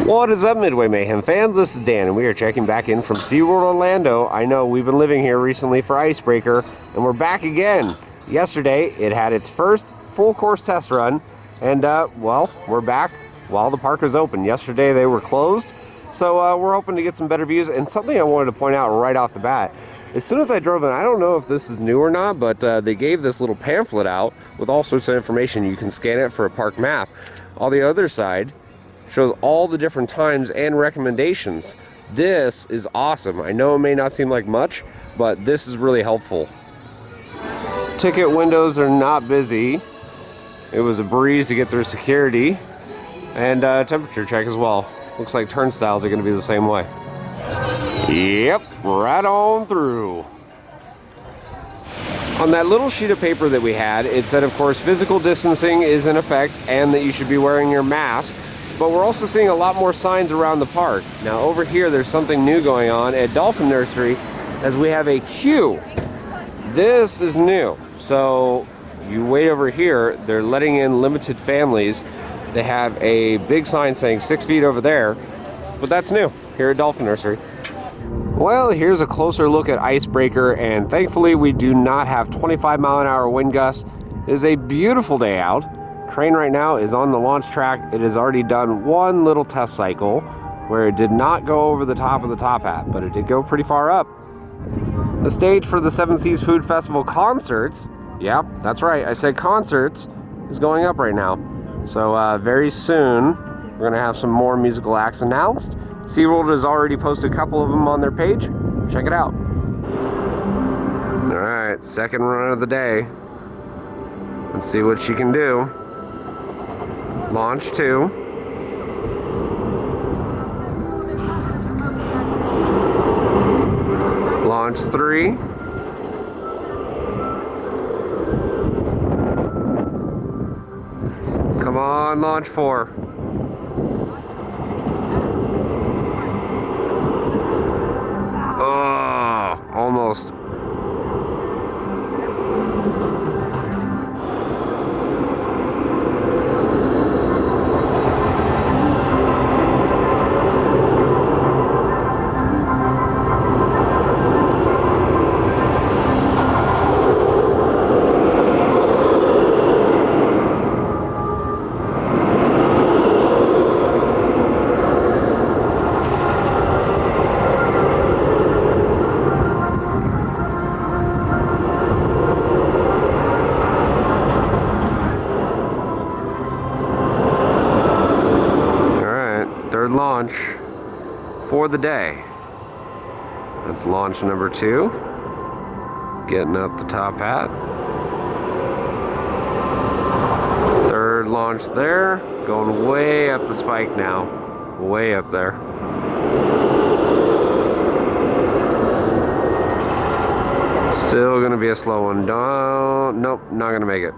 What is up, Midway Mayhem fans? This is Dan, and we are checking back in from SeaWorld Orlando. I know we've been living here recently for Icebreaker, and we're back again. Yesterday, it had its first full course test run, and well, we're back while the park is open. Yesterday, they were closed, so we're hoping to get some better views. And something I wanted to point out right off the bat, as soon as I drove in, I don't know if this is new or not, but they gave this little pamphlet out with all sorts of information. You can scan it for a park map. On the other side, shows all the different times and recommendations. This is awesome. I know it may not seem like much, but this is really helpful. Ticket windows are not busy. It was a breeze to get through security. And temperature check as well. Looks like turnstiles are going to be the same way. Yep, right on through. On that little sheet of paper that we had, it said, of course, physical distancing is in effect and that you should be wearing your mask. But we're also seeing a lot more signs around the park. Now over here, there's something new going on at Dolphin Nursery, as we have a queue. This is new. So you wait over here, they're letting in limited families. They have a big sign saying 6 feet over there, but that's new here at Dolphin Nursery. Well, here's a closer look at Icebreaker, and thankfully we do not have 25-mile-an-hour wind gusts. It is a beautiful day out. Train right now is on the launch track. It has already done one little test cycle where it did not go over the top of the top hat, but it did go pretty far up. The stage for the Seven Seas Food Festival concerts, yeah, that's right, I said concerts, is going up right now. So very soon, we're going to have some more musical acts announced. SeaWorld has already posted a couple of them on their page. Check it out. All right, second run of the day. Let's see what she can do. Launch 2. Launch 3. Come on, launch 4. Oh, almost. Third launch for the day. That's launch number 2. Getting up the top hat. Third launch there. Going way up the spike now. Way up there. Still gonna be a slow one. Nope, not gonna make it.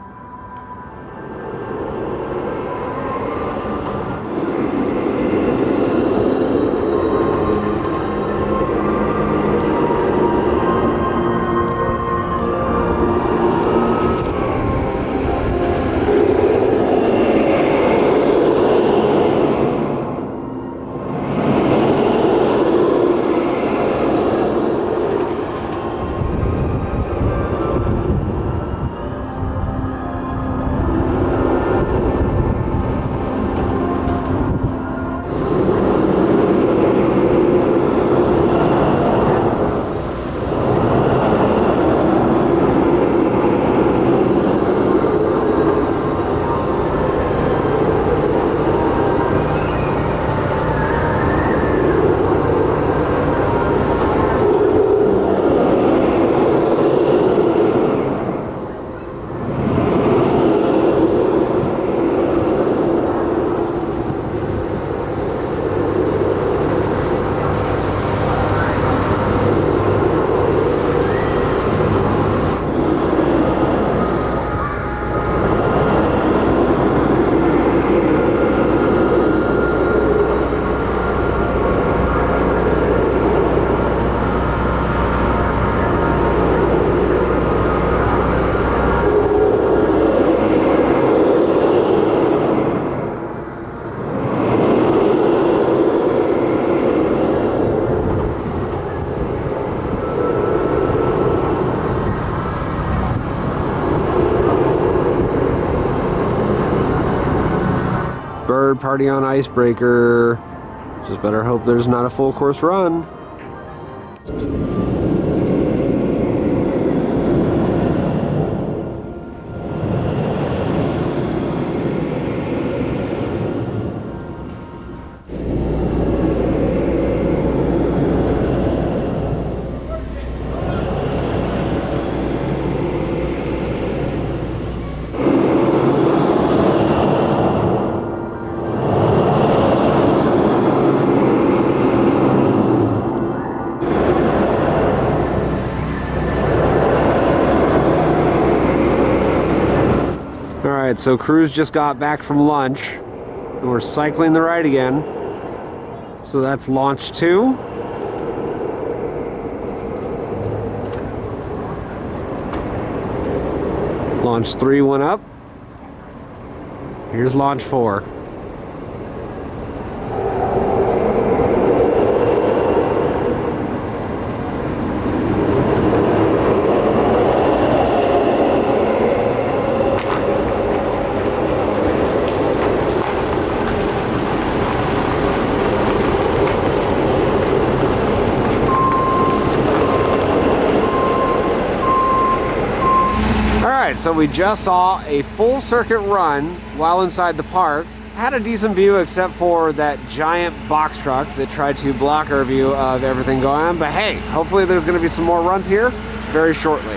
Bird party on Icebreaker. Just better hope there's not a full course run. Alright, so Cruz just got back from lunch, and we're cycling the ride again. So that's launch 2. Launch 3 went up. Here's launch 4. So we just saw a full circuit run while inside the park. Had a decent view except for that giant box truck that tried to block our view of everything going on. But hey, hopefully there's going to be some more runs here very shortly.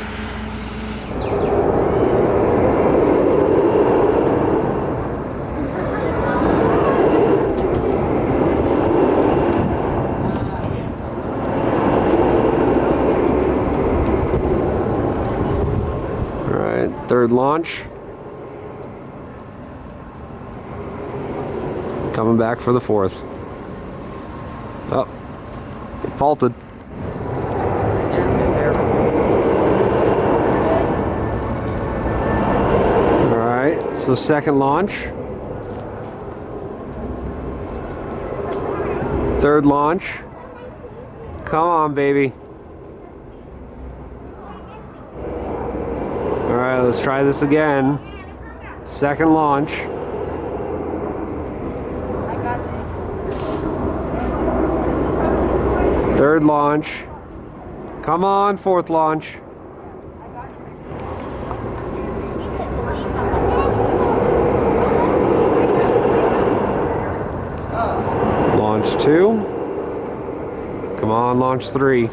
Third launch. Coming back for the 4th. Oh, it faulted. All right, so second launch. Third launch. Come on, baby. Alright, let's try this again. Second launch. Third launch. Come on, 4th launch. Launch 2. Come on, launch 3.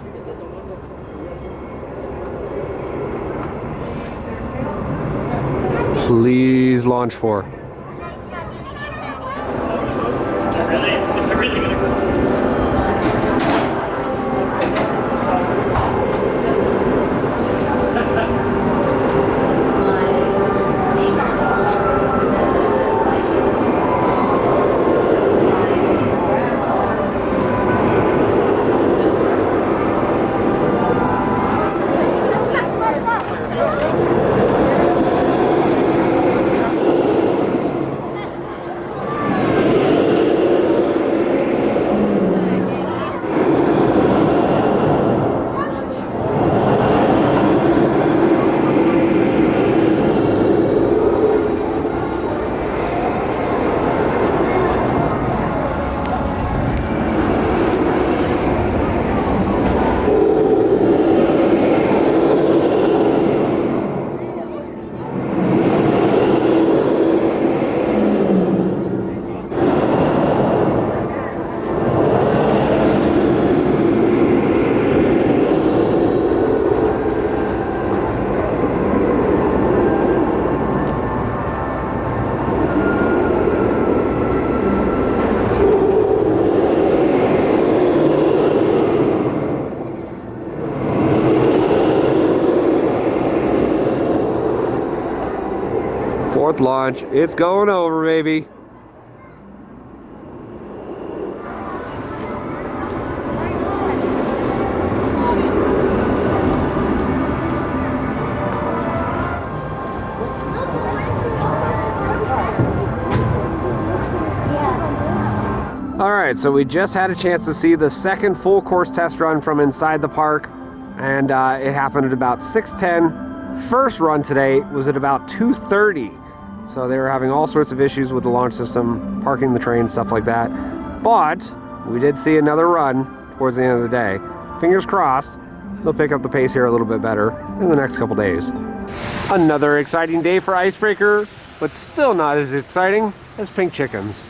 Please launch 4. Fourth launch, it's going over, baby. Alright, so we just had a chance to see the second full course test run from inside the park, and it happened at about 6:10. First run today was at about 2:30. So they were having all sorts of issues with the launch system, parking the train, stuff like that. But we did see another run towards the end of the day. Fingers crossed, they'll pick up the pace here a little bit better in the next couple days. Another exciting day for Icebreaker, but still not as exciting as Pink Chickens.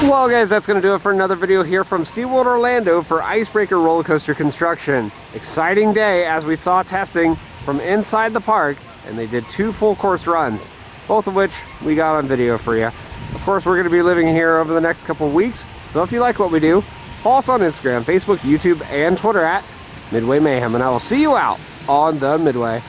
Well guys, that's going to do it for another video here from SeaWorld Orlando for Icebreaker roller coaster construction. Exciting day as we saw testing from inside the park, and they did 2 full course runs, both of which we got on video for you. Of course, we're going to be living here over the next couple weeks, so if you like what we do, follow us on Instagram, Facebook, YouTube, and Twitter at Midway Mayhem, and I will see you out on the Midway.